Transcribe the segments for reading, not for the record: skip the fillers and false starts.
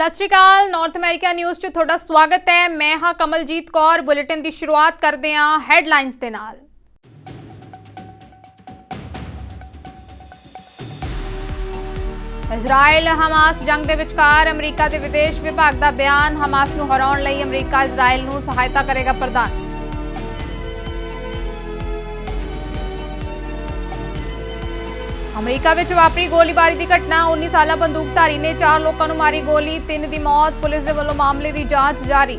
सत श्री अकाल north America news 'ਚ ਤੁਹਾਡਾ ਸਵਾਗਤ ਹੈ। मैं हाँ कमलजीत कौर। बुलेटिन की शुरुआत करते हैं हैडलाइंस ਦੇ ਨਾਲ। इजराइल हमास जंग ਦੇ ਵਿਚਕਾਰ अमरीका ਦੇ विदेश विभाग ਦਾ ਬਿਆਨ। हमास ਨੂੰ ਹਰਾਉਣ ਲਈ अमरीका इजराइल ਨੂੰ सहायता करेगा प्रदान। अमरीका ਵਿੱਚ ਵਾਪਰੀ ਗੋਲੀਬਾਰੀ ਦੀ ਘਟਨਾ। 19 ਸਾਲਾ ਬੰਦੂਕਧਾਰੀ ਨੇ 4 ਲੋਕਾਂ ਨੂੰ ਮਾਰੀ ਗੋਲੀ, 3 ਦੀ ਮੌਤ। ਪੁਲਿਸ ਦੇ ਵੱਲੋਂ ਮਾਮਲੇ ਦੀ ਜਾਂਚ ਜਾਰੀ।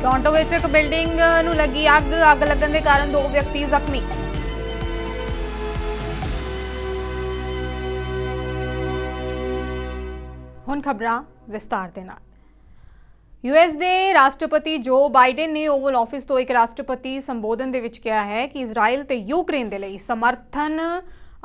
ਟੋਰਾਂਟੋ ਵਿੱਚ ਇੱਕ ਬਿਲਡਿੰਗ ਨੂੰ ਲੱਗੀ ਅੱਗ ਲੱਗਣ ਦੇ ਕਾਰਨ 2 ਵਿਅਕਤੀ ਜ਼ਖਮੀ। ਹੁਣ ਖਬਰਾਂ ਵਿਸਤਾਰ ਦੇ ਨਾਲ। यूएस ਦੇ ਰਾਸ਼ਟਰਪਤੀ ਜੋ ਬਾਈਡਨ ਨੇ ਓਵਲ ਆਫਿਸ ਤੋਂ ਇੱਕ ਰਾਸ਼ਟਰਪਤੀ ਸੰਬੋਧਨ ਦੇ ਵਿੱਚ ਕਿਹਾ ਹੈ ਕਿ ਇਜ਼ਰਾਈਲ ਤੇ ਯੂਕਰੇਨ ਦੇ ਲਈ ਸਮਰਥਨ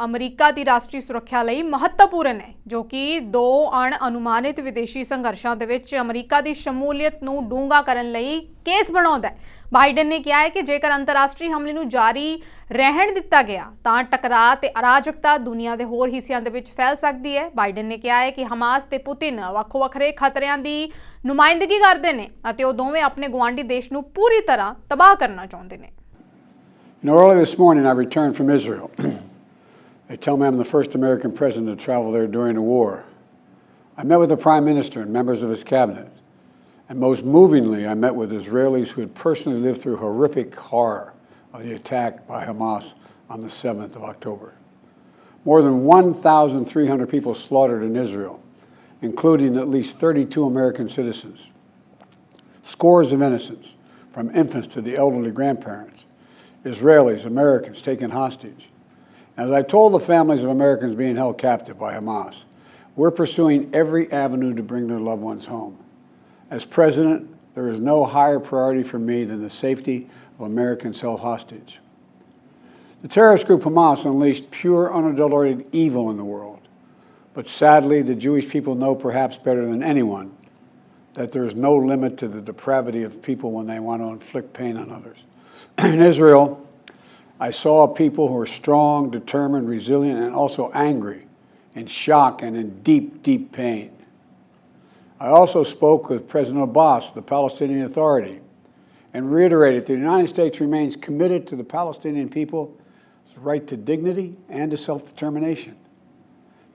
ਅਮਰੀਕਾ ਦੀ ਰਾਸ਼ਟਰੀ ਸੁਰੱਖਿਆ ਲਈ ਮਹੱਤਵਪੂਰਨ ਹੈ, ਜੋ ਕਿ 2 ਅਣਅਨੁਮਾਨਿਤ ਵਿਦੇਸ਼ੀ ਸੰਘਰਸ਼ਾਂ ਦੇ ਵਿੱਚ ਅਮਰੀਕਾ ਦੀ ਸ਼ਮੂਲੀਅਤ ਨੂੰ ਡੂੰਘਾ ਕਰਨ ਲਈ ਕੇਸ ਬਣਾਉਂਦਾ ਹੈ। ਬਾਈਡਨ ਨੇ ਕਿਹਾ ਹੈ ਕਿ ਜੇਕਰ ਅੰਤਰਰਾਸ਼ਟਰੀ ਹਮਲੇ ਨੂੰ ਜਾਰੀ ਰਹਿਣ ਦਿੱਤਾ ਗਿਆ ਤਾਂ ਟਕਰਾਅ ਤੇ ਅਰਾਜਕਤਾ ਦੁਨੀਆ ਦੇ ਹੋਰ ਹਿੱਸਿਆਂ ਦੇ ਵਿੱਚ ਫੈਲ ਸਕਦੀ ਹੈ। ਬਾਈਡਨ ਨੇ ਕਿਹਾ ਹੈ ਕਿ ਹਮਾਸ ਤੇ ਪੁਤਿਨ ਵੱਖੋ-ਵੱਖਰੇ ਖਤਰਿਆਂ ਦੀ ਨੁਮਾਇੰਦਗੀ ਕਰਦੇ ਨੇ ਅਤੇ ਉਹ ਦੋਵੇਂ ਆਪਣੇ ਗੁਆਂਢੀ ਦੇਸ਼ ਨੂੰ ਪੂਰੀ ਤਰ੍ਹਾਂ ਤਬਾਹ ਕਰਨਾ ਚਾਹੁੰਦੇ ਨੇ। Early this morning I returned from Israel. They tell me I'm the first American president to travel there during a war. I met with the Prime Minister and members of his cabinet. And most movingly, I met with Israelis who had personally lived through horrific horror of the attack by Hamas on the 7th of October. More than 1,300 people slaughtered in Israel, including at least 32 American citizens. Scores of innocents, from infants to the elderly grandparents. Israelis, Americans taken hostage. As I told the families of Americans being held captive by Hamas, we're pursuing every avenue to bring their loved ones home. As president, there is no higher priority for me than the safety of Americans held hostage. The terrorist group Hamas unleashed pure, unadulterated evil in the world. But sadly, the Jewish people know perhaps better than anyone that there is no limit to the depravity of people when they want to inflict pain on others. In Israel, I saw people who are strong, determined, resilient, and also angry, in shock and in deep, deep pain. I also spoke with President Abbas, the Palestinian Authority, and reiterated that the United States remains committed to the Palestinian people's right to dignity and to self-determination.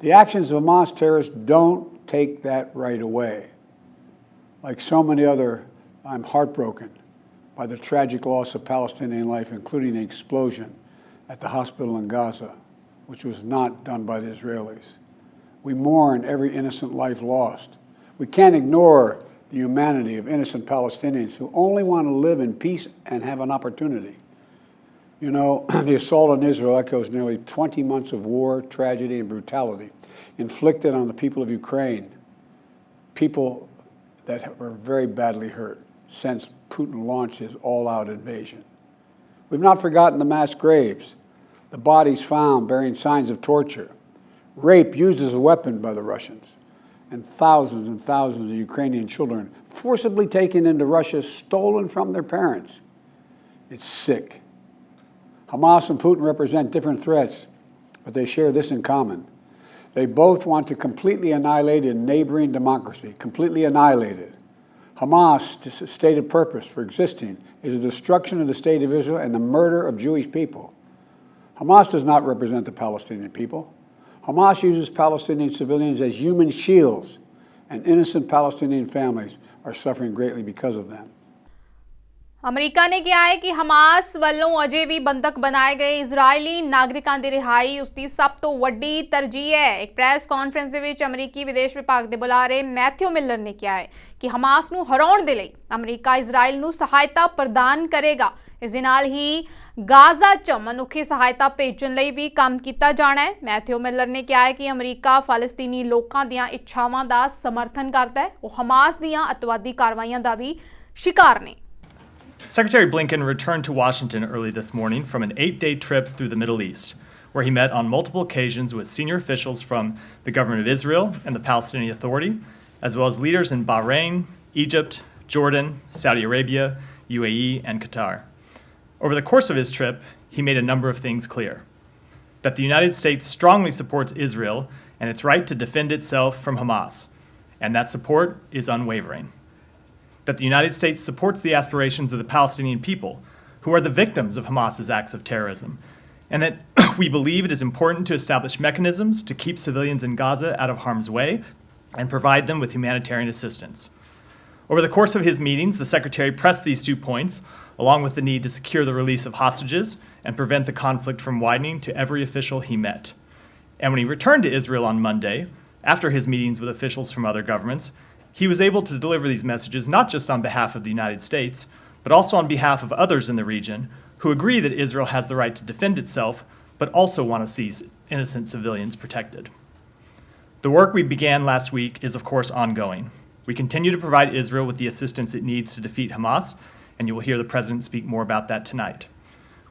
The actions of Hamas terrorists don't take that right away. Like so many other, I'm heartbroken by the tragic loss of Palestinian life, including the explosion at the hospital in Gaza, which was not done by the Israelis. We mourn every innocent life lost. We can't ignore the humanity of innocent Palestinians who only want to live in peace and have an opportunity. You know, the assault on Israel echoes nearly 20 months of war, tragedy, and brutality inflicted on the people of Ukraine, people that were very badly hurt since Putin launched his all-out invasion. We've not forgotten the mass graves, the bodies found bearing signs of torture, rape used as a weapon by the Russians, and thousands of Ukrainian children forcibly taken into Russia, stolen from their parents. It's sick. Hamas and Putin represent different threats, but they share this in common. They both want to completely annihilate a neighboring democracy, completely annihilate it. Hamas' stated purpose for existing is the destruction of the state of Israel and the murder of Jewish people. Hamas does not represent the Palestinian people. Hamas uses Palestinian civilians as human shields, and innocent Palestinian families are suffering greatly because of them. America ਨੇ ਕਿਹਾ ਹੈ ਕਿ Hamas ਵੱਲੋਂ ਅਜੇ ਵੀ ਬੰਦਕ ਬਣਾਏ ਗਏ ਇਜ਼ਰਾਈਲੀ ਨਾਗਰਿਕਾਂ ਦੀ ਰਿਹਾਈ ਉਸਦੀ ਸਭ ਤੋਂ ਵੱਡੀ ਤਰਜੀਹ ਹੈ। ਇੱਕ ਪ੍ਰੈਸ ਕਾਨਫਰੰਸ ਦੇ ਵਿੱਚ ਅਮਰੀਕੀ ਵਿਦੇਸ਼ ਵਿਭਾਗ ਦੇ ਬੁਲਾਰੇ ਮੈਥਿਊ ਮਿਲਰ ਨੇ ਕਿਹਾ ਹੈ ਕਿ ਹਮਾਸ ਨੂੰ ਹਰਾਉਣ ਦੇ ਲਈ ਅਮਰੀਕਾ ਇਜ਼ਰਾਈਲ ਨੂੰ ਸਹਾਇਤਾ ਪ੍ਰਦਾਨ ਕਰੇਗਾ। ਇਸ ਦੇ ਨਾਲ ਹੀ ਗਾਜ਼ਾ 'ਚ ਮਨੁੱਖੀ ਸਹਾਇਤਾ ਭੇਜਣ ਲਈ ਵੀ ਕੰਮ ਕੀਤਾ ਜਾਣਾ ਹੈ। ਮੈਥਿਊ ਮਿਲਰ ਨੇ ਕਿਹਾ ਹੈ ਕਿ ਅਮਰੀਕਾ ਫਲਸਤੀਨੀ ਲੋਕਾਂ ਦੀਆਂ ਇੱਛਾਵਾਂ ਦਾ ਸਮਰਥਨ ਕਰਦਾ ਹੈ। ਉਹ ਹਮਾਸ ਦੀਆਂ ਅੱਤਵਾਦੀ ਕਾਰਵਾਈਆਂ ਦਾ ਵੀ ਸ਼ਿਕਾਰ ਨੇ। Secretary Blinken returned to Washington early this morning from an 8-day trip through the Middle East, where he met on multiple occasions with senior officials from the government of Israel and the Palestinian Authority, as well as leaders in Bahrain, Egypt, Jordan, Saudi Arabia, UAE, and Qatar. Over the course of his trip, he made a number of things clear. that the United States strongly supports Israel and its right to defend itself from Hamas, and that support is unwavering. That the United States supports the aspirations of the Palestinian people, who are the victims of Hamas's acts of terrorism, and that we believe it is important to establish mechanisms to keep civilians in Gaza out of harm's way and provide them with humanitarian assistance. Over the course of his meetings, the Secretary pressed these 2 points, along with the need to secure the release of hostages and prevent the conflict from widening, to every official he met. And when he returned to Israel on Monday, after his meetings with officials from other governments, he was able to deliver these messages not just on behalf of the United States, but also on behalf of others in the region who agree that Israel has the right to defend itself, but also want to see innocent civilians protected. The work we began last week is, of course, ongoing. We continue to provide Israel with the assistance it needs to defeat Hamas, and you will hear the President speak more about that tonight.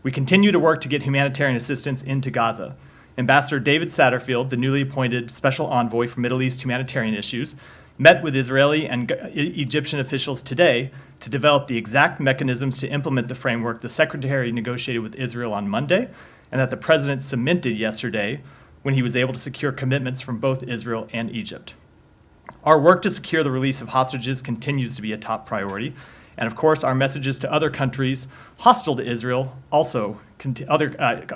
We continue to work to get humanitarian assistance into Gaza. Ambassador David Satterfield, the newly appointed Special Envoy for Middle East humanitarian issues, met with Israeli and Egyptian officials today to develop the exact mechanisms to implement the framework the Secretary negotiated with Israel on Monday, and that the President cemented yesterday when he was able to secure commitments from both Israel and Egypt. Our work to secure the release of hostages continues to be a top priority, and of course our messages to other countries hostile to Israel, other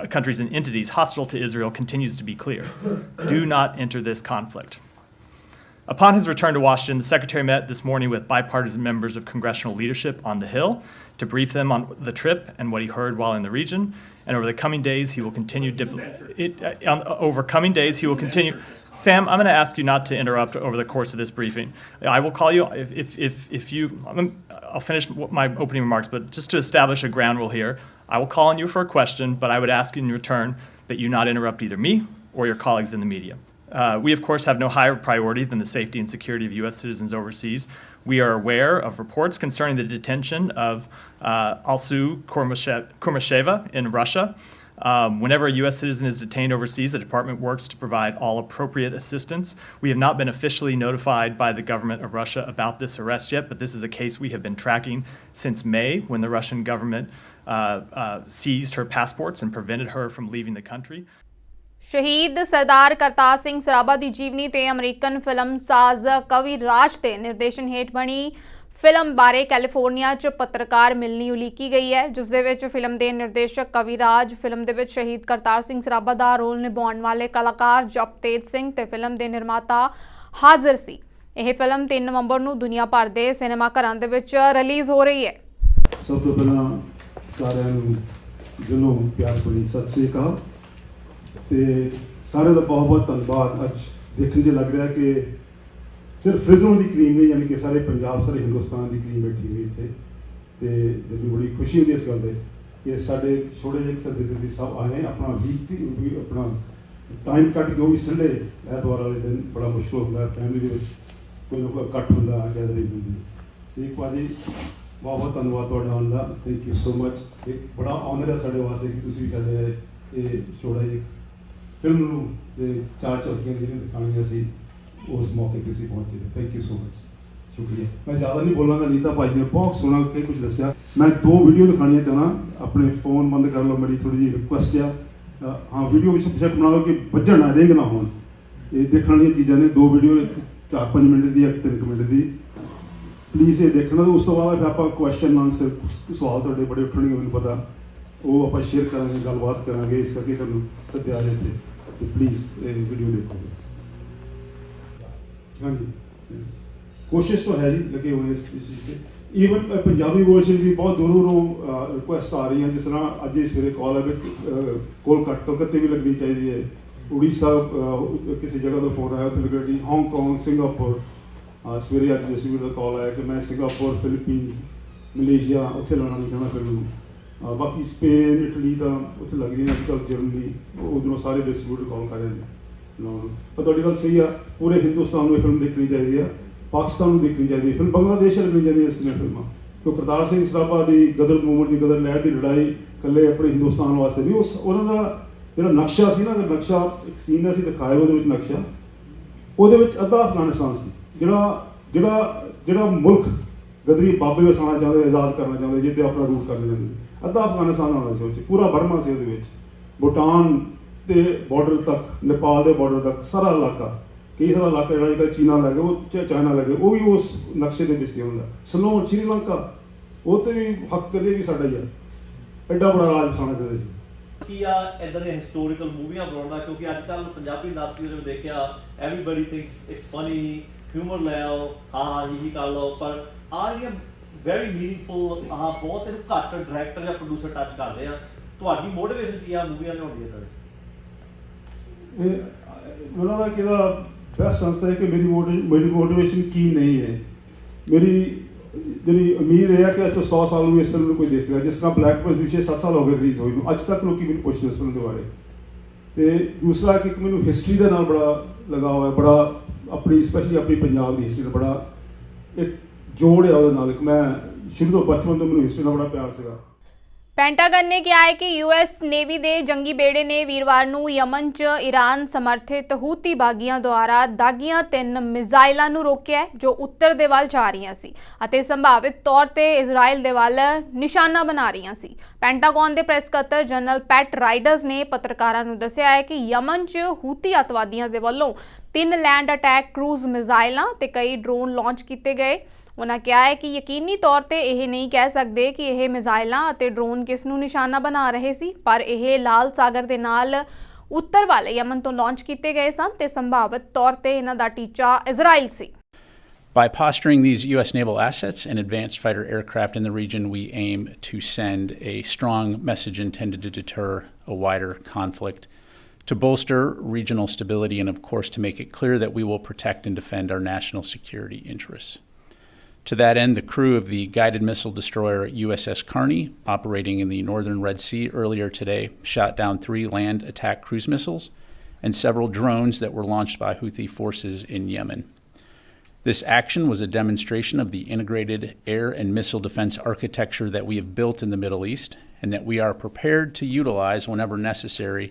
countries and entities hostile to Israel, continues to be clear. Do not enter this conflict. Upon his return to Washington, the Secretary met this morning with bipartisan members of congressional leadership on the Hill to brief them on the trip and what he heard while in the region. And over the coming days, he will continue. Sam, I'm going to ask you not to interrupt over the course of this briefing. I will call you if you. I'll finish my opening remarks, but just to establish a ground rule here, I will call on you for a question, but I would ask in return that you not interrupt either me or your colleagues in the media. We, of course, have no higher priority than the safety and security of U.S. citizens overseas. We are aware of reports concerning the detention of Alsu Kurmasheva in Russia. Whenever a U.S. citizen is detained overseas, the department works to provide all appropriate assistance. We have not been officially notified by the government of Russia about this arrest yet, but this is a case we have been tracking since May, when the Russian government seized her passports and prevented her from leaving the country. ਸ਼ਹੀਦ ਸਰਦਾਰ ਕਰਤਾਰ ਸਿੰਘ ਸਰਾਭਾ ਦੀ ਜੀਵਨੀ ਤੇ American film ਸਾਜ਼ ਕਵੀ ਰਾਜ ਦੇ ਨਿਰਦੇਸ਼ਨ ਹੇਠ ਬਣੀ film ਬਾਰੇ ਕੈਲੀਫੋਰਨੀਆ 'ਚ ਪੱਤਰਕਾਰ ਮਿਲਣੀ ਉਲੀਕੀ ਗਈ ਹੈ, ਜਿਸ ਦੇ ਵਿੱਚ ਫਿਲਮ ਦੇ ਨਿਰਦੇਸ਼ਕ ਕਵੀ ਰਾਜ, ਫਿਲਮ ਦੇ ਵਿੱਚ ਸ਼ਹੀਦ ਕਰਤਾਰ ਸਿੰਘ ਸਰਾਭਾ ਦਾ ਰੋਲ ਨਿਭਾਉਣ ਵਾਲੇ ਕਲਾਕਾਰ ਜਪਤੇਜ ਸਿੰਘ ਤੇ ਫਿਲਮ ਦੇ ਨਿਰਮਾਤਾ ਹਾਜ਼ਰ ਸੀ। ਇਹ ਫਿਲਮ 3 ਨਵੰਬਰ ਨੂੰ ਦੁਨੀਆ ਭਰ ਦੇ ਸਿਨੇਮਾ ਘਰਾਂ ਦੇ ਵਿੱਚ ਰਿਲੀਜ਼ ਹੋ ਰਹੀ ਹੈ। ਸਭ ਤੋਂ ਪਹਿਲਾਂ ਸਾਰਿਆਂ ਨੂੰ ਦਿਲੋਂ ਪਿਆਰ ਭਰੀ ਸਤਿ ਸ੍ਰੀ ਅਕਾਲ ਤੇ ਸਾਰਿਆਂ ਦਾ ਬਹੁਤ ਧੰਨਵਾਦ। ਅੱਜ ਦੇਖਣ 'ਚ ਲੱਗ ਰਿਹਾ ਕਿ ਸਿਰਫ ਫਿਜ਼ਲੋਂ ਦੀ ਕਰੀਮ ਨਹੀਂ, ਯਾਨੀ ਕਿ ਸਾਰੇ ਪੰਜਾਬ, ਸਾਰੇ ਹਿੰਦੁਸਤਾਨ ਦੀ ਕਰੀਮ ਬੈਠੀ ਹੋਈ ਇੱਥੇ, ਤੇ ਦਿਲ ਨੂੰ ਬੜੀ ਖੁਸ਼ੀ ਹੁੰਦੀ ਇਸ ਗੱਲ ਦੇ ਕਿ ਸਾਡੇ ਛੋਟੇ ਜਿਹੇ ਸਰਦੇ ਦੀ ਸਭ ਆਏ ਆਪਣਾ ਵੀਕ ਆਪਣਾ ਟਾਈਮ ਕੱਢ ਕੇ, ਉਹ ਵੀ ਸੰਡੇ ਐਤਵਾਰ ਵਾਲੇ ਦਿਨ ਬੜਾ ਮੁਸ਼ਕਿਲ ਹੁੰਦਾ, ਫੈਮਿਲੀ ਦੇ ਵਿੱਚ ਕੋਈ ਨਾ ਕੋਈ ਇਕੱਠ ਹੁੰਦਾ, ਗੈਦਰਿੰਗ ਹੁੰਦੀ। ਸੇਖ ਭਾਜੀ ਬਹੁਤ ਧੰਨਵਾਦ ਤੁਹਾਡਾ ਆਉਣ ਦਾ, ਥੈਂਕ ਯੂ ਸੋ ਮਚ। ਇਹ ਬੜਾ ਆਨਰ ਹੈ ਸਾਡੇ ਵਾਸਤੇ ਕਿ ਤੁਸੀਂ ਸਾਡੇ ਇਹ ਛੋਟਾ ਜਿਹੀ ਫਿਲਮ ਨੂੰ ਤੇ 4 ਝਲਕੀਆਂ ਜਿਹੜੀਆਂ ਦਿਖਾਉਣੀਆਂ ਸੀ ਉਸ ਮੌਕੇ 'ਤੇ ਅਸੀਂ ਪਹੁੰਚੇ। ਥੈਂਕ ਯੂ ਸੋ ਮਚ, ਸ਼ੁਕਰੀਆ। ਮੈਂ ਜ਼ਿਆਦਾ ਨਹੀਂ ਬੋਲਾਂਗਾ, ਨੀਤਾ ਭਾਜੀ ਨੇ ਬਹੁਤ ਸੋਹਣਾ ਕਈ ਕੁਝ ਦੱਸਿਆ। ਮੈਂ 2 ਵੀਡੀਓ ਦਿਖਾਉਣੀਆਂ ਚਾਹੁੰਦਾ, ਆਪਣੇ ਫੋਨ ਬੰਦ ਕਰ ਲਓ, ਮੇਰੀ ਥੋੜ੍ਹੀ ਜਿਹੀ ਰਿਕੁਐਸਟ ਆ। ਹਾਂ, ਵੀਡੀਓ ਵਿੱਚ ਪ੍ਰੋਜੈਕਟ ਬਣਾ ਲਓ ਕਿ ਵੱਜਣ ਨਾ ਰਿੰਗ ਨਾ ਹੋਣ। ਇਹ ਦੇਖਣ ਵਾਲੀਆਂ ਚੀਜ਼ਾਂ ਨੇ, 2 video, 4-5 minute the, 1-3 minute the, please ਇਹ ਦੇਖਣਾ। ਉਸ ਤੋਂ ਬਾਅਦ ਫਿਰ ਆਪਾਂ ਕੁਐਸਚਨ ਆਨਸਰ, ਸਵਾਲ ਤੁਹਾਡੇ ਬੜੇ ਉੱਠਣਗੇ, ਮੈਨੂੰ ਪਤਾ, ਉਹ ਆਪਾਂ ਸ਼ੇਅਰ ਕਰਾਂਗੇ, ਗੱਲਬਾਤ ਕਰਾਂਗੇ। ਇਸ ਕਰਕੇ ਤੁਹਾਨੂੰ ਸੱਦਿਆ ਜੇ ਤੇ ਪਲੀਜ਼ ਇਹ ਵੀਡੀਓ ਦੇਖੋ। ਹਾਂਜੀ, ਕੋਸ਼ਿਸ਼ ਤਾਂ ਹੈ ਜੀ, ਲੱਗੇ ਹੋਏ ਇਸ ਚੀਜ਼ 'ਤੇ। ਈਵਨ ਪੰਜਾਬੀ ਵਰਜ਼ਨ ਵੀ ਬਹੁਤ ਦੂਰੋਂ ਰਿਕੁਐਸਟ ਆ ਰਹੀਆਂ, ਜਿਸ ਤਰ੍ਹਾਂ ਅੱਜ ਇਸ ਵੇਲੇ ਕਾਲ ਹੈ ਵੀ ਕਲਕੱਤੇ ਵੀ ਲੱਗਣੀ ਚਾਹੀਦੀ ਹੈ, ਉੜੀਸਾ ਕਿਸੇ ਜਗ੍ਹਾ ਤੋਂ ਫੋਨ ਆਇਆ ਉੱਥੇ ਲੱਗਣੀ, ਹਾਂਗਕਾਂਗ, ਸਿੰਗਾਪੁਰ। ਸਵੇਰੇ ਅੱਜ ਜਸਵੀਰ ਦਾ ਕਾਲ ਆਇਆ ਕਿ ਮੈਂ ਸਿੰਗਾਪੁਰ, ਫਿਲੀਪੀਨਸ, ਮਲੇਸ਼ੀਆ ਉੱਥੇ ਲਾਉਣਾ ਨਹੀਂ ਚਾਹੁੰਦਾ ਫਿਲਮ ਨੂੰ। ਬਾਕੀ ਸਪੇਨ, ਇਟਲੀ ਤਾਂ ਉੱਥੇ ਲੱਗ ਰਹੀਆਂ ਅੱਜ ਕੱਲ੍ਹ, ਜਰਮਨੀ, ਉੱਧਰੋਂ ਸਾਰੇ ਡਿਸਟਰੀਬਿਊਟਰ ਕਾਲ ਕਰ ਰਹੇ ਨੇ ਲਾਉਣ ਨੂੰ। ਪਰ ਤੁਹਾਡੀ ਗੱਲ ਸਹੀ ਆ, ਪੂਰੇ ਹਿੰਦੁਸਤਾਨ ਨੂੰ ਇਹ ਫਿਲਮ ਦੇਖਣੀ ਚਾਹੀਦੀ ਆ, ਪਾਕਿਸਤਾਨ ਨੂੰ ਦੇਖਣੀ ਚਾਹੀਦੀ ਹੈ ਫਿਲਮ, ਬੰਗਲਾਦੇਸ਼ ਲੱਗਣੀ ਚਾਹੀਦੀਆਂ ਇਸ ਤਰ੍ਹਾਂ ਫਿਲਮਾਂ, ਕਿਉਂ ਕਰਤਾਰ ਸਿੰਘ ਸਰਾਭਾ ਦੀ ਗਦਰ ਮੂਵਮੈਂਟ ਦੀ, ਗਦਰ ਲਹਿਰ ਦੀ ਲੜਾਈ ਇਕੱਲੇ ਆਪਣੇ ਹਿੰਦੁਸਤਾਨ ਵਾਸਤੇ ਨਹੀਂ, ਉਹਨਾਂ ਦਾ ਜਿਹੜਾ ਨਕਸ਼ਾ ਸੀ ਨਾ, ਨਕਸ਼ਾ ਇੱਕ ਸੀਨ ਅਸੀਂ ਦਿਖਾਇਆ ਉਹਦੇ ਵਿੱਚ ਨਕਸ਼ਾ, ਉਹਦੇ ਵਿੱਚ ਅੱਧਾ ਅਫਗਾਨਿਸਤਾਨ ਸੀ, ਜਿਹੜਾ ਮੁਲਕ ਗਦਰੀ ਬਾਬੇ ਵਸਾਉਣਾ ਚਾਹੁੰਦੇ, ਆਜ਼ਾਦ ਕਰਨਾ ਚਾਹੁੰਦੇ, ਜਿੱਥੇ ਆਪਣਾ ਰੂਲ ਕਰਨਾ ਚਾਹੁੰਦੇ ਸੀ, ਅੱਧਾ ਅਫਗਾਨਿਸਤਾਨ ਆਉਣਾ ਸੀ, ਉਹ 'ਚ ਪੂਰਾ ਬਰਮਾ ਸੀ, ਉਹਦੇ ਵਿੱਚ ਭੂਟਾਨ, ਤੇ ਬਾਰਡਰ ਤੱਕ, ਨੇਪਾਲ ਦੇ ਬਾਰਡਰ ਤੱਕ ਸਾਰਾ ਇਲਾਕਾ, ਕਈ ਸਾਰਾ ਇਲਾਕਾ ਜਿਹੜਾ ਜਿਹੜਾ ਚੀਨਾ ਲੱਗੇ, ਉਹ ਚਾਈਨਾ ਲੱਗੇ, ਉਹ ਵੀ ਉਸ ਨਕਸ਼ੇ ਦੇ ਵਿੱਚ ਹੁੰਦਾ। ਸਲੋਨ ਸ਼੍ਰੀਲੰਕਾ, ਉਹ ਤੇ ਵੀ ਹੱਕ ਕਦੇ ਵੀ ਸਾਡਾ ਹੀ ਆ, ਐਡਾ ਬੜਾ ਰਾਜ ਵਸਾਉਣਾ ਚਾਹੁੰਦੇ ਸੀ। ਕੀ ਆ ਇੱਦਾਂ ਦੀਆਂ ਹਿਸਟੋਰੀਕਲ ਮੂਵੀਆਂ ਬਣਾਉਣਾ, ਕਿਉਂਕਿ ਅੱਜ ਕੱਲ੍ਹ ਪੰਜਾਬੀ ਇੰਡਸਟਰੀ ਦੇ ਵਿੱਚ ਦੇਖਿਆ everybody thinks it's funny, humour ਲੈ ਆਓ, ਹਾਂ ਹੀ ਕਰ ਲਓ, ਪਰ ਆ ਜਿਹੜੀਆਂ ਵੈਰੀ ਮੀਨਿੰਗਫੁਲ ਬਹੁਤ ਇਹਨੂੰ ਘੱਟ ਡਾਇਰੈਕਟਰ ਜਾਂ ਪ੍ਰੋਡਿਊਸਰ ਟੱਚ ਕਰਦੇ ਆ। ਤੁਹਾਡੀ ਮੋਟੀਵੇਸ਼ਨ ਕੀ ਆ ਮੂਵੀਆਂ ਲਿਆਉਣ ਦੀ? ਮੈਨੂੰ ਲੱਗਦਾ ਕਿ ਇਹਦਾ ਬੈਸਟ ਸੰਸਥਾ ਹੈ ਕਿ ਮੇਰੀ ਮੋਟੀਵੇਸ਼ਨ ਕੀ ਨਹੀਂ ਹੈ। ਮੇਰੀ ਜਿਹੜੀ ਉਮੀਦ ਹੈ ਕਿ ਅੱਜ ਤੋਂ 100 ਸਾਲ ਨੂੰ ਇਸ ਫਿਲਮ ਨੂੰ ਕੋਈ ਦੇਖੇਗਾ। ਜਿਸ ਤਰ੍ਹਾਂ ਬਲੈਕ ਬਸ ਪਿਛੇ 7 ਸਾਲ ਹੋ ਗਏ ਰਿਲੀਜ਼ ਹੋਈ ਨੂੰ, ਅੱਜ ਤੱਕ ਲੋਕੀ ਮੈਨੂੰ ਪੁੱਛਦੇ ਇਸ ਫਿਲਮ ਦੇ ਬਾਰੇ। ਤੇ ਦੂਸਰਾ ਕਿ ਮੈਨੂੰ ਹਿਸਟਰੀ ਦੇ ਨਾਲ ਬੜਾ ਲਗਾਅ ਹੈ, ਬੜਾ ਆਪਣੀ ਸਪੈਸ਼ਲੀ ਆਪਣੀ ਪੰਜਾਬ ਦੀ ਹਿਸਟਰੀ ਦਾ ਬੜਾ ਇੱਕ ਜੋੜ ਹੈ ਉਹਦੇ ਨਾਲ। ਇੱਕ ਮੈਂ ਸ਼ੁਰੂ ਤੋਂ ਬਚਪਨ ਤੋਂ ਮੈਨੂੰ ਹਿਸਟਰੀ ਨਾਲ ਬੜਾ ਪਿਆਰ ਸੀਗਾ। ਪੈਂਟਾਗਨ ਨੇ ਕਿਹਾ ਹੈ ਕਿ ਯੂਐਸ ਨੇਵੀ ਦੇ ਜੰਗੀ ਬੇੜੇ ਨੇ ਵੀਰਵਾਰ ਨੂੰ ਯਮਨ 'ਚ ਈਰਾਨ ਸਮਰਥਿਤ ਹੂਤੀ ਬਾਗੀਆਂ ਦੁਆਰਾ ਦਾਗੀਆਂ 3 ਮਿਜ਼ਾਈਲਾਂ ਨੂੰ ਰੋਕਿਆ, ਜੋ ਉੱਤਰ ਦੇ ਵੱਲ ਜਾ ਰਹੀਆਂ ਸੀ ਅਤੇ ਸੰਭਾਵਿਤ ਤੌਰ ਤੇ ਇਜ਼ਰਾਈਲ ਦੇ ਵੱਲ ਨਿਸ਼ਾਨਾ ਬਣਾ ਰਹੀਆਂ ਸੀ। ਪੈਂਟਾਗਨ ਦੇ ਪ੍ਰੈਸ ਸਕੱਤਰ ਜਨਰਲ ਪੈਟ ਰਾਈਡਰਸ ਨੇ ਪੱਤਰਕਾਰਾਂ ਨੂੰ ਦੱਸਿਆ ਹੈ ਕਿ ਯਮਨ 'ਚ ਹੂਤੀ ਅੱਤਵਾਦੀਆਂ ਦੇ ਵੱਲੋਂ 3 ਲੈਂਡ ਅਟੈਕ ਕਰੂਜ਼ ਮਿਜ਼ਾਈਲਾਂ ਤੇ ਕਈ ਡਰੋਨ ਲਾਂਚ ਕੀਤੇ ਗਏ। उन्होंने कहा है कि यकीनी तौर पर यह नहीं कह सकते कि यह मिजाइलां अते ड्रोन किस नूं निशाना बना रहे सी, पर यह लाल सागर दे नाल उत्तर वाले यमन तो लॉन्च किए गए सन ते संभावित तौर पर इन्हां दा टीचा इजराइल सी। By posturing these U.S. naval assets and advanced fighter aircraft in the region, we aim to send a strong message intended to deter a wider conflict, to bolster regional stability, and of course to make it clear that we will protect and defend our national security interests. To that end, the crew of the guided missile destroyer USS Carney, operating in the northern Red Sea earlier today, shot down 3 land attack cruise missiles and several drones that were launched by Houthi forces in Yemen. This action was a demonstration of the integrated air and missile defense architecture that we have built in the Middle East and that we are prepared to utilize whenever necessary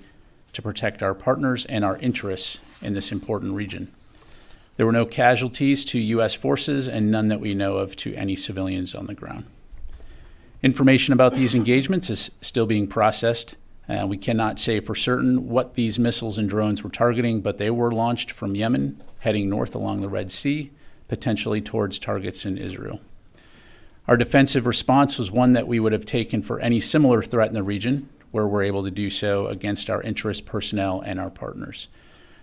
to protect our partners and our interests in this important region. There were no casualties to U.S. forces and none that we know of to any civilians on the ground. Information about these engagements is still being processed. We cannot say for certain what these missiles and drones were targeting, but they were launched from Yemen, heading north along the Red Sea, potentially towards targets in Israel. Our defensive response was one that we would have taken for any similar threat in the region, where we're able to do so against our interest personnel and our partners.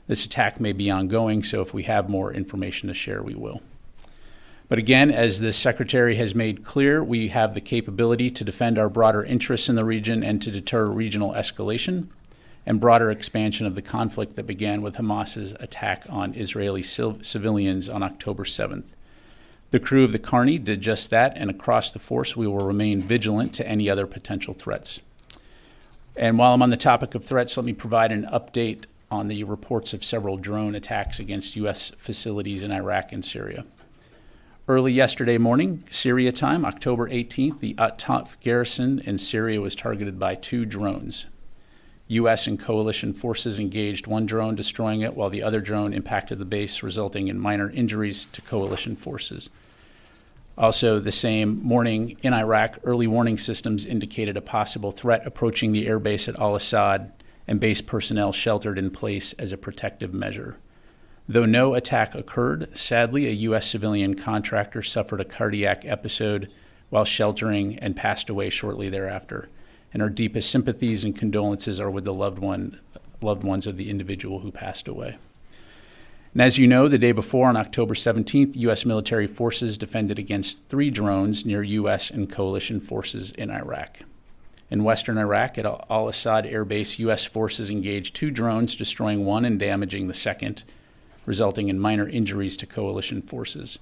This attack may be ongoing, so if we have more information to share, we will. But again, as the Secretary has made clear, we have the capability to defend our broader interests in the region and to deter regional escalation and broader expansion of the conflict that began with Hamas's attack on Israeli civilians on October 7th. The crew of the Carney did just that, and across the force, we will remain vigilant to any other potential threats. And while I'm on the topic of threats, let me provide an update on the reports of several drone attacks against U.S. facilities in Iraq and Syria. Early yesterday morning, Syria time, October 18th, the At-Taf garrison in Syria was targeted by 2 drones. U.S. and coalition forces engaged one drone, destroying it, while the other drone impacted the base, resulting in minor injuries to coalition forces. Also, the same morning in Iraq, early warning systems indicated a possible threat approaching the airbase at Al-Assad, and base personnel sheltered in place as a protective measure. Though no attack occurred, sadly, a U.S. civilian contractor suffered a cardiac episode while sheltering and passed away shortly thereafter. And our deepest sympathies and condolences are with the loved ones of the individual who passed away. And as you know, the day before, on October 17th, U.S. military forces defended against 3 drones near U.S. and coalition forces in Iraq. In western Iraq, at Al-Assad Air Base, U.S. forces engaged 2 drones, destroying one and damaging the second, resulting in minor injuries to coalition forces.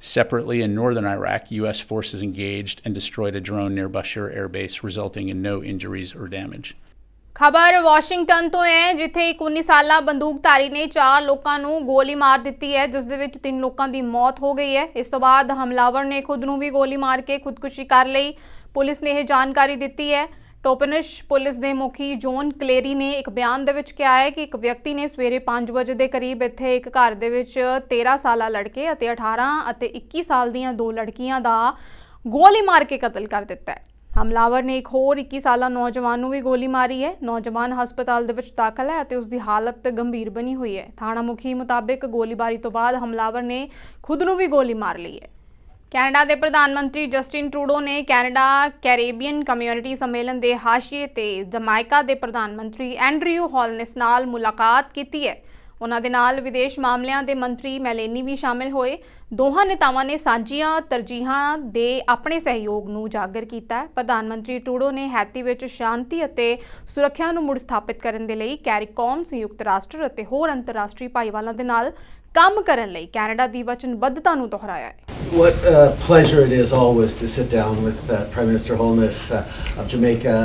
Separately, in northern Iraq, U.S. forces engaged and destroyed a drone near Bashir Air Base, resulting in no injuries or damage. ਖਬਰ Washington ਤੋਂ ਹੈ, ਜਿੱਥੇ ਇੱਕ 19 ਸਾਲਾ ਬੰਦੂਕਧਾਰੀ ਨੇ 4 ਲੋਕਾਂ ਨੂੰ ਗੋਲੀ ਮਾਰ ਦਿੱਤੀ ਹੈ, ਜਿਸ ਦੇ ਵਿੱਚ 3 ਲੋਕਾਂ ਦੀ ਮੌਤ ਹੋ ਗਈ ਹੈ। ਇਸ ਤੋਂ ਬਾਅਦ ਹਮਲਾਵਰ ਨੇ ਖੁਦ ਨੂੰ ਵੀ ਗੋਲੀ ਮਾਰ ਕੇ ਖੁਦਕੁਸ਼ੀ ਕਰ ਲਈ। ਪੁਲਿਸ ਨੇ ਇਹ ਜਾਣਕਾਰੀ ਦਿੱਤੀ ਹੈ। ਟੋਪਨਿਸ਼ ਪੁਲਿਸ ਦੇ ਮੁਖੀ ਜੋਨ ਕਲੇਰੀ ਨੇ ਇੱਕ ਬਿਆਨ ਦੇ ਵਿੱਚ ਕਿਹਾ ਹੈ ਕਿ ਇੱਕ ਵਿਅਕਤੀ ਨੇ ਸਵੇਰੇ 5 ਵਜੇ ਦੇ ਕਰੀਬ ਇੱਥੇ ਇੱਕ ਘਰ ਦੇ ਵਿੱਚ 13 ਸਾਲਾ ਲੜਕੇ ਅਤੇ 18 ਅਤੇ 21 ਸਾਲ ਦੀਆਂ 2 ਲੜਕੀਆਂ ਦਾ ਗੋਲੀ ਮਾਰ ਕੇ ਕਤਲ ਕਰ ਦਿੱਤਾ ਹੈ। ਹਮਲਾਵਰ ਨੇ ਇੱਕ ਹੋਰ 21 ਸਾਲਾ ਨੌਜਵਾਨ ਨੂੰ ਵੀ ਗੋਲੀ ਮਾਰੀ ਹੈ। ਨੌਜਵਾਨ ਹਸਪਤਾਲ ਦੇ ਵਿੱਚ ਦਾਖਲ ਹੈ ਅਤੇ ਉਸ ਦੀ ਹਾਲਤ ਗੰਭੀਰ ਬਣੀ ਹੋਈ ਹੈ। ਥਾਣਾ ਮੁਖੀ ਮੁਤਾਬਿਕ ਗੋਲੀਬਾਰੀ ਤੋਂ ਬਾਅਦ ਹਮਲਾਵਰ ਨੇ ਖੁਦ ਨੂੰ ਵੀ ਗੋਲੀ ਮਾਰ ਲਈ ਹੈ। ਕੈਨੇਡਾ ਦੇ ਪ੍ਰਧਾਨ ਮੰਤਰੀ ਜਸਟਿਨ ਟਰੂਡੋ ਨੇ ਕੈਨੇਡਾ ਕੈਰੇਬੀਅਨ ਕਮਿਊਨਿਟੀ ਸੰਮੇਲਨ ਦੇ ਹਾਸ਼ੀਏ ਤੇ ਜਮਾਇਕਾ ਦੇ ਪ੍ਰਧਾਨ ਮੰਤਰੀ ਐਂਡਰਿਊ ਹੌਲਨੈਸ ਨਾਲ ਮੁਲਾਕਾਤ ਕੀਤੀ ਹੈ। ਉਹਨਾਂ ਦੇ ਨਾਲ ਵਿਦੇਸ਼ ਮਾਮਲਿਆਂ ਦੇ ਮੰਤਰੀ ਮੈਲੇਨੀ ਵੀ ਸ਼ਾਮਿਲ ਹੋਏ। ਦੋਹਾਂ ਨੇਤਾਵਾਂ ਨੇ ਸਾਂਝੀਆਂ ਤਰਜੀਹਾਂ ਦੇ ਆਪਣੇ ਸਹਿਯੋਗ ਨੂੰ ਉਜਾਗਰ ਕੀਤਾ। ਪ੍ਰਧਾਨ ਮੰਤਰੀ ਟਰੂਡੋ ਨੇ ਹੈਤੀ ਵਿੱਚ ਸ਼ਾਂਤੀ ਅਤੇ ਸੁਰੱਖਿਆ ਨੂੰ ਮੁੜ ਸਥਾਪਿਤ ਕਰਨ ਦੇ ਲਈ ਕੈਰੀਕੌਮ, ਸੰਯੁਕਤ ਰਾਸ਼ਟਰ ਅਤੇ ਹੋਰ ਅੰਤਰਰਾਸ਼ਟਰੀ ਭਾਈਵਾਲਾਂ ਦੇ ਨਾਲ ਕੰਮ ਕਰਨ ਲਈ ਕੈਨੇਡਾ ਦੀ ਵਚਨਬੱਧਤਾ ਨੂੰ ਦੁਹਰਾਇਆ ਹੈ। What a pleasure it is always to sit down with Prime Minister Holness of Jamaica.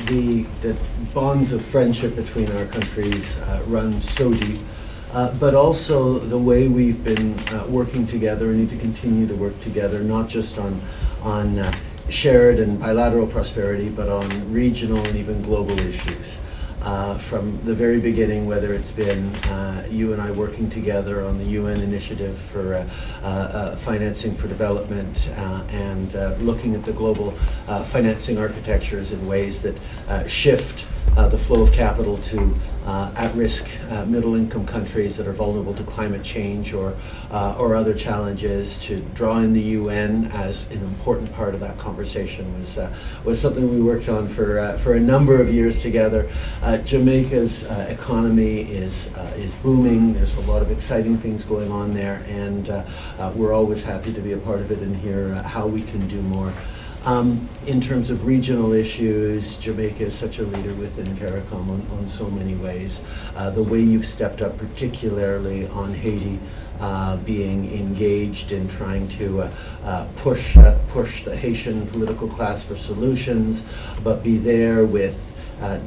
The bonds of friendship between our countries run so deep, but also the way we've been working together and need to continue to work together, not just on shared and bilateral prosperity, but on regional and even global issues. From the very beginning, whether it's been you and I working together on the UN initiative for financing for development and looking at the global financing architectures in ways that shift the flow of capital to at-risk middle-income countries that are vulnerable to climate change or other challenges, to draw in the UN as an important part of that conversation was something we worked on for a number of years together. Jamaica's economy is booming. There's a lot of exciting things going on there, and we're always happy to be a part of it and hear how we can do more. In terms of regional issues, Jamaica is such a leader within CARICOM on so many ways. The way you've stepped up, particularly on Haiti, being engaged in trying to push the Haitian political class for solutions, but be there with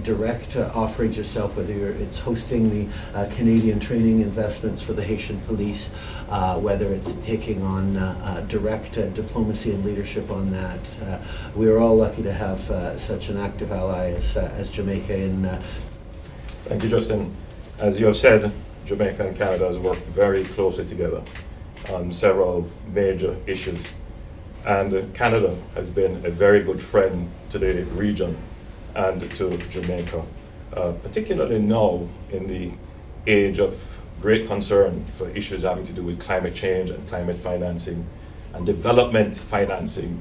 direct offerings yourself, whether it's hosting the Canadian training investments for the Haitian police, whether it's taking on direct diplomacy and leadership on that. We are all lucky to have such an active ally as Jamaica. Thank you, Justin. As you have said, Jamaica and Canada has worked very closely together on several major issues. And Canada has been a very good friend to the region and to Jamaica, particularly now in the age of great concern for issues having to do with climate change and climate financing and development financing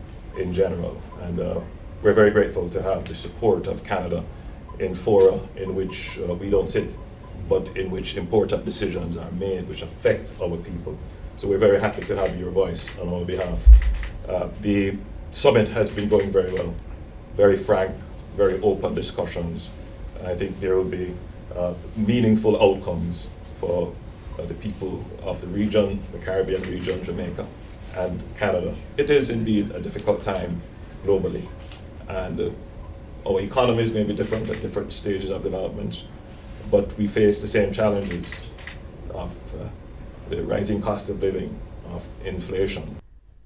in general. And we're very grateful to have the support of Canada in fora in which we don't sit, but in which important decisions are made which affect our people. So we're very happy to have your voice on our behalf. The summit has been going very well, very frank, very open discussions, and I think there will be meaningful outcomes for the people of the region, the Caribbean region, Jamaica and Canada. It is indeed a difficult time globally, and our economies may be different at different stages of development, but we face the same challenges of the rising cost of living, of inflation.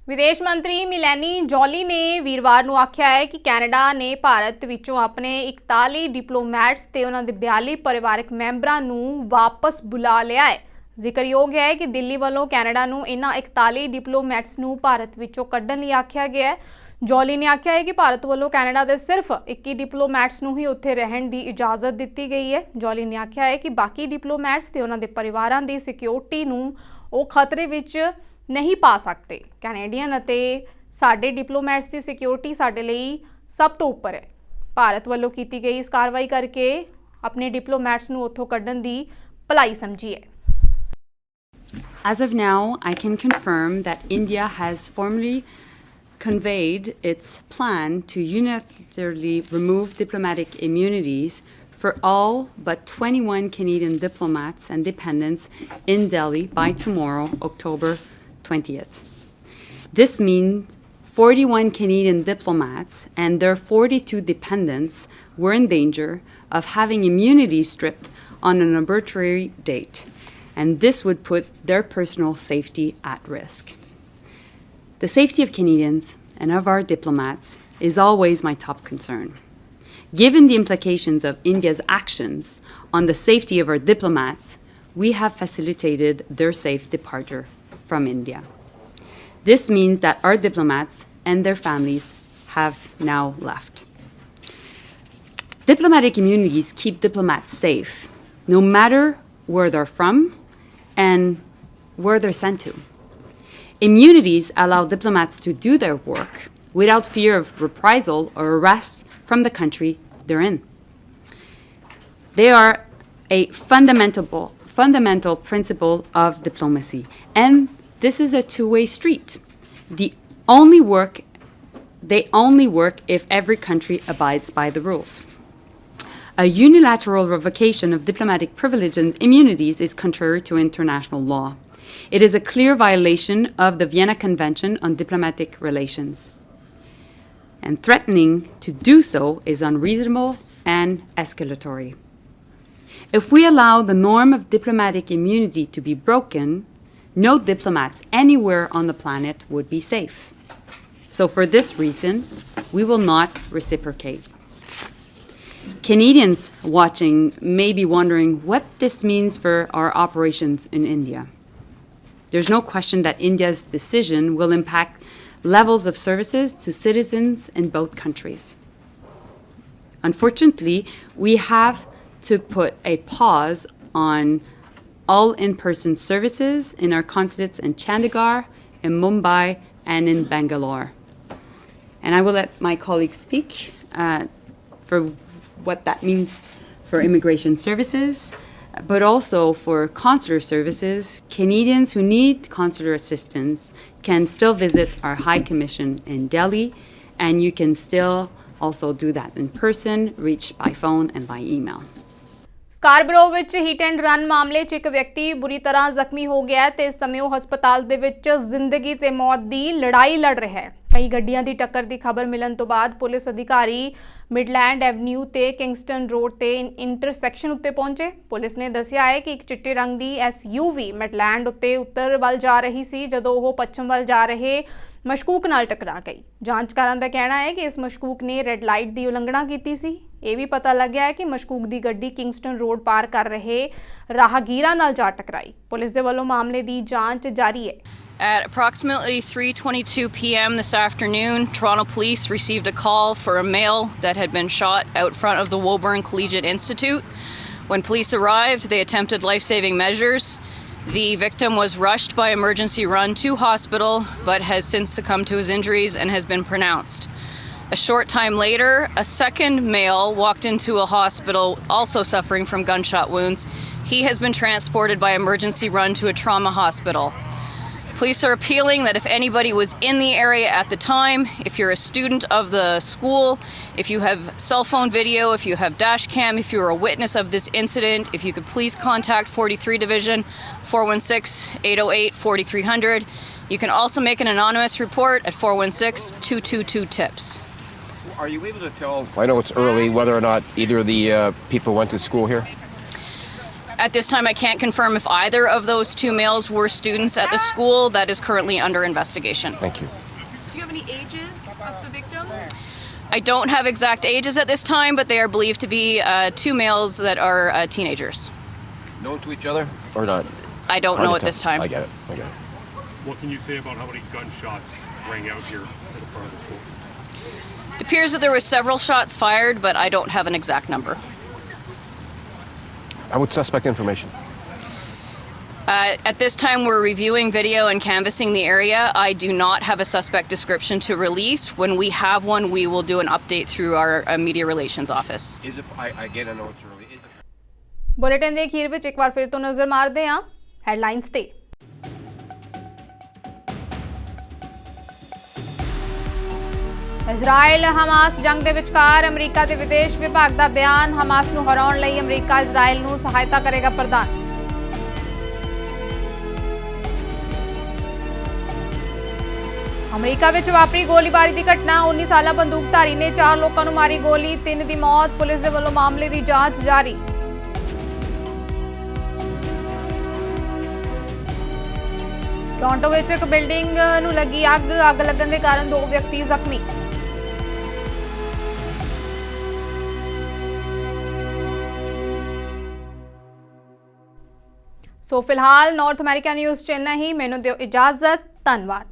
ਵਿਦੇਸ਼ ਮੰਤਰੀ ਮਿਲੈਨੀ Jolie ਨੇ ਵੀਰਵਾਰ ਨੂੰ ਆਖਿਆ ਹੈ ਕਿ Canada ਨੇ ਭਾਰਤ ਵਿੱਚੋਂ ਆਪਣੇ 41 ਡਿਪਲੋਮੈਟਸ ਤੇ ਉਹਨਾਂ ਦੇ 42 ਪਰਿਵਾਰਕ ਮੈਂਬਰਾਂ ਨੂੰ ਵਾਪਸ ਬੁਲਾ ਲਿਆ ਹੈ। ਜ਼ਿਕਰਯੋਗ ਹੈ ਕਿ ਦਿੱਲੀ ਵੱਲੋਂ ਕੈਨੇਡਾ ਨੂੰ ਇਹਨਾਂ 41 ਡਿਪਲੋਮੈਟਸ ਨੂੰ ਭਾਰਤ ਵਿੱਚੋਂ ਕੱਢਣ ਲਈ ਆਖਿਆ ਗਿਆ ਹੈ। ਜੋਲੀ ਨੇ ਆਖਿਆ ਹੈ ਕਿ ਭਾਰਤ ਵੱਲੋਂ ਕੈਨੇਡਾ ਦੇ ਸਿਰਫ 21 ਡਿਪਲੋਮੈਟਸ ਨੂੰ ਹੀ ਉੱਥੇ ਰਹਿਣ ਦੀ ਇਜਾਜ਼ਤ ਦਿੱਤੀ ਗਈ ਹੈ। ਜੋਲੀ ਨੇ ਆਖਿਆ ਹੈ ਕਿ ਬਾਕੀ ਡਿਪਲੋਮੈਟਸ ਤੇ ਉਹਨਾਂ ਦੇ ਪਰਿਵਾਰਾਂ ਦੀ ਸਿਕਿਉਰਿਟੀ ਨੂੰ ਉਹ ਖਤਰੇ ਵਿੱਚ ਨਹੀਂ ਪਾ ਸਕਦੇ। ਕੈਨੇਡੀਅਨ ਅਤੇ ਸਾਡੇ ਡਿਪਲੋਮੈਟਸ ਦੀ ਸਿਕਿਉਰਿਟੀ ਸਾਡੇ ਲਈ ਸਭ ਤੋਂ ਉੱਪਰ ਹੈ। ਭਾਰਤ ਵੱਲੋਂ ਕੀਤੀ ਗਈ ਇਸ ਕਾਰਵਾਈ ਕਰਕੇ ਆਪਣੇ ਡਿਪਲੋਮੈਟਸ ਨੂੰ ਉੱਥੋਂ ਕੱਢਣ ਦੀ ਭਲਾਈ ਸਮਝੀ ਹੈ। As of now, I can confirm that India has formally conveyed its plan to unilaterally remove diplomatic immunities for all but 21 Canadian diplomats and dependents in Delhi by tomorrow, October 20th. This means 41 Canadian diplomats and their 42 dependents were in danger of having immunity stripped on an arbitrary date, and this would put their personal safety at risk. The safety of Canadians and of our diplomats is always my top concern. Given the implications of India's actions on the safety of our diplomats, we have facilitated their safe departure from India. This means that our diplomats and their families have now left. Diplomatic immunities keep diplomats safe, no matter where they're from and where they're sent to. Immunities allow diplomats to do their work without fear of reprisal or arrest from the country they're in. They are a fundamental principle of diplomacy, and this is a two-way street. They only work if every country abides by the rules. A unilateral revocation of diplomatic privileges and immunities is contrary to international law. It is a clear violation of the Vienna Convention on Diplomatic Relations. And threatening to do so is unreasonable and escalatory. If we allow the norm of diplomatic immunity to be broken, no diplomats anywhere on the planet would be safe. So for this reason, we will not reciprocate. Canadians watching may be wondering what this means for our operations in India. There's no question that India's decision will impact levels of services to citizens in both countries. Unfortunately, we have to put a pause on all in-person services in our consulates in Chandigarh, in Mumbai, and in Bangalore. And I will let my colleagues speak for what that means for immigration services, but also for consular services. Canadians who need consular assistance can still visit our High Commission in Delhi, and you can still also do that in person, reach by phone and by email. Scarborough ਵਿੱਚ hit and run ਮਾਮਲੇ 'ਚ ਇੱਕ ਵਿਅਕਤੀ ਬੁਰੀ ਤਰ੍ਹਾਂ ਜ਼ਖਮੀ ਹੋ ਗਿਆ ਤੇ ਇਸ ਸਮੇਂ ਉਹ ਹਸਪਤਾਲ ਦੇ ਵਿੱਚ ਜ਼ਿੰਦਗੀ ਤੇ ਮੌਤ ਦੀ ਲੜਾਈ ਲੜ ਰਿਹਾ ਹੈ। ਕਈ ਗੱਡੀਆਂ ਦੀ ਟੱਕਰ ਦੀ ਖਬਰ ਮਿਲਣ ਤੋਂ ਬਾਅਦ ਪੁਲਿਸ ਅਧਿਕਾਰੀ ਮਿਡਲੈਂਡ ਐਵਨਿਊ ਤੇ ਕਿੰਗਸਟਨ ਰੋਡ ਤੇ ਇੰਟਰਸੈਕਸ਼ਨ ਉੱਤੇ ਪਹੁੰਚੇ। ਪੁਲਿਸ ਨੇ ਦੱਸਿਆ ਹੈ ਕਿ ਇੱਕ ਚਿੱਟੇ ਰੰਗ ਦੀ SUV ਮਿਡਲੈਂਡ ਉੱਤੇ ਉੱਤਰ ਵੱਲ ਜਾ ਰਹੀ ਸੀ ਜਦੋਂ ਉਹ ਪੱਛਮ ਵੱਲ ਜਾ ਰਹੇ ਮਸ਼ਕੂਕ ਨਾਲ ਟਕਰਾ ਗਈ। ਜਾਂਚਕਾਰਾਂ ਦਾ ਕਹਿਣਾ ਹੈ ਕਿ ਇਸ ਮਸ਼ਕੂਕ ਨੇ ਰੈੱਡ ਲਾਈਟ ਦੀ ਉਲੰਘਣਾ ਕੀਤੀ ਸੀ। ਇਹ ਵੀ ਪਤਾ ਲੱਗਿਆ ਹੈ ਕਿ ਮਸ਼ਕੂਕ ਦੀ ਗੱਡੀ ਕਿੰਗਸਟਨ ਰੋਡ ਪਾਰ ਕਰ ਰਹੇ ਰਾਹਗੀਰਾਂ ਨਾਲ ਜਾ ਟਕਰਾਈ। ਪੁਲਿਸ ਦੇ ਵੱਲੋਂ ਮਾਮਲੇ ਦੀ ਜਾਂਚ ਜਾਰੀ ਹੈ। At approximately 3:22 p.m. this afternoon, Toronto Police received a call for a male that had been shot out front of the Woburn Collegiate Institute. When police arrived, they attempted life-saving measures. The victim was rushed by emergency run to hospital, but has since succumbed to his injuries and has been pronounced. A short time later, a second male walked into a hospital also suffering from gunshot wounds. He has been transported by emergency run to a trauma hospital. Police are appealing that if anybody was in the area at the time, if you're a student of the school, if you have cell phone video, if you have dash cam, if you're a witness of this incident, if you could please contact 43 Division 416-808-4300. You can also make an anonymous report at 416-222-TIPS. Are you able to tell, I know it's early, whether or not either of the people went to school here? At this time, I can't confirm if either of those two males were students at the school. That is currently under investigation. Thank you. Do you have any ages of the victims? I don't have exact ages at this time, but they are believed to be two males that are teenagers. Known to each other or not? I don't know at this time. I get it. What can you say about how many gunshots rang out here at the front of the school? It appears that there were several shots fired, but I don't have an exact number. I would suspect information. At this time, we're reviewing video and canvassing the area. I do not have a suspect description to release. When we have one, we will do an update through our media relations office. Again, I know it's early. Bulletin ਦੇ ਅਖੀਰ ਵਿੱਚ ਇੱਕ ਵਾਰ ਫਿਰ ਤੋਂ ਨਜ਼ਰ ਮਾਰਦੇ ਹਾਂ headlines ਤੇ। ਇਜ਼ਰਾਈਲ ਹਮਾਸ ਜੰਗ ਦੇ ਵਿਚਕਾਰ ਅਮਰੀਕਾ ਦੇ ਵਿਦੇਸ਼ ਵਿਭਾਗ ਦਾ ਬਿਆਨ। ਹਮਾਸ ਨੂੰ ਹਰਾਉਣ ਲਈ ਅਮਰੀਕਾ ਇਜ਼ਰਾਈਲ ਨੂੰ ਸਹਾਇਤਾ ਕਰੇਗਾ ਪ੍ਰਦਾਨ। ਅਮਰੀਕਾ ਵਿੱਚ ਵਾਪਰੀ ਗੋਲੀਬਾਰੀ ਦੀ ਘਟਨਾ। 19 ਸਾਲਾ ਬੰਦੂਕਧਾਰੀ ਨੇ 4 ਲੋਕਾਂ ਨੂੰ ਮਾਰੀ ਗੋਲੀ, 3 ਦੀ ਮੌਤ। ਪੁਲਿਸ ਦੇ ਵੱਲੋਂ ਮਾਮਲੇ ਦੀ ਜਾਂਚ ਜਾਰੀ। ਟੋਰਾਂਟੋ ਵਿੱਚ ਇੱਕ ਬਿਲਡਿੰਗ ਨੂੰ ਲੱਗੀ ਅੱਗ ਲੱਗਣ ਦੇ ਕਾਰਨ 2 ਵਿਅਕਤੀ ਜ਼ਖਮੀ। ਸੋ ਫਿਲਹਾਲ ਨਾਰਥ ਅਮਰੀਕਾ ਨਿਊਜ਼ 'ਚ ਇੰਨਾ ਹੀ। ਮੈਨੂੰ ਦਿਓ ਇਜਾਜ਼ਤ। ਧੰਨਵਾਦ।